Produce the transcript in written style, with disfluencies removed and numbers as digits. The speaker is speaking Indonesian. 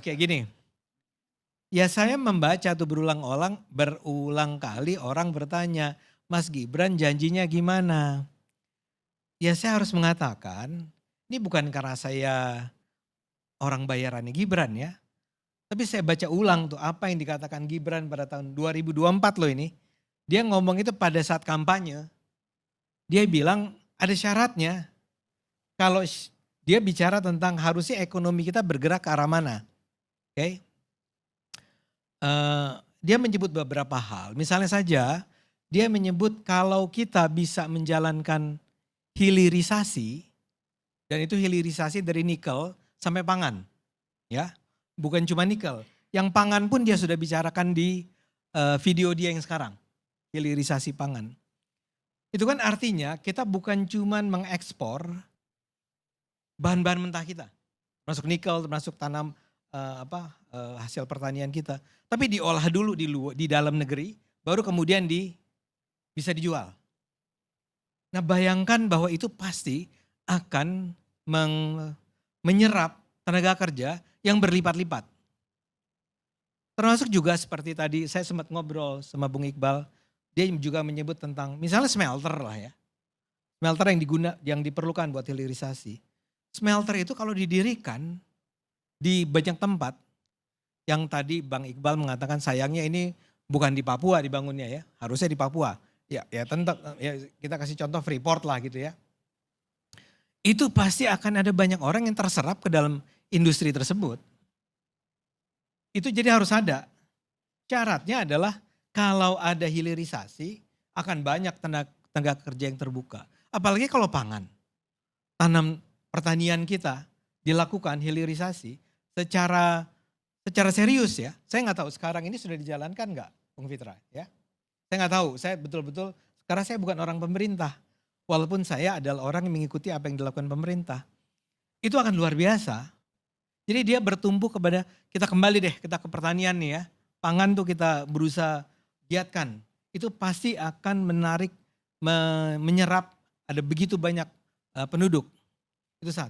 Kayak gini, ya saya membaca tuh berulang kali orang bertanya, "Mas Gibran janjinya gimana?" Ya saya harus mengatakan, ini bukan karena saya orang bayarannya Gibran ya, tapi saya baca ulang tuh apa yang dikatakan Gibran pada tahun 2024 loh ini. Dia ngomong itu pada saat kampanye, dia bilang ada syaratnya. Kalau dia bicara tentang harusnya ekonomi kita bergerak ke arah mana, oke. Dia menyebut beberapa hal, misalnya saja dia menyebut kalau kita bisa menjalankan hilirisasi, dan itu hilirisasi dari nikel sampai pangan ya, bukan cuma nikel. Yang pangan pun dia sudah bicarakan di video dia yang sekarang, hilirisasi pangan. Itu kan artinya kita bukan cuma mengekspor bahan-bahan mentah kita, termasuk nikel, termasuk tanam hasil pertanian kita. Tapi diolah dulu di dalam negeri, baru kemudian bisa dijual. Nah bayangkan bahwa itu pasti akan menyerap tenaga kerja yang berlipat-lipat. Termasuk juga seperti tadi saya sempat ngobrol sama Bung Iqbal, dia juga menyebut tentang misalnya smelter lah ya. Smelter yang diperlukan buat hilirisasi. Smelter itu kalau didirikan di banyak tempat, yang tadi Bang Iqbal mengatakan sayangnya ini bukan di Papua dibangunnya ya, harusnya di Papua. Ya tentu ya kita kasih contoh Freeport lah gitu ya. Itu pasti akan ada banyak orang yang terserap ke dalam industri tersebut. Itu jadi harus ada. Syaratnya adalah kalau ada hilirisasi akan banyak tenaga kerja yang terbuka. Apalagi kalau pangan. Tanam pertanian kita dilakukan hilirisasi secara serius ya. Saya nggak tahu sekarang ini sudah dijalankan nggak, Bung Fitra ya. Saya nggak tahu, saya betul-betul karena saya bukan orang pemerintah. Walaupun saya adalah orang yang mengikuti apa yang dilakukan pemerintah. Itu akan luar biasa. Jadi dia bertumbuh kepada, kita kembali deh kita ke pertanian nih ya. Pangan tuh kita berusaha giatkan. Itu pasti akan menarik, menyerap ada begitu banyak penduduk. Itu satu.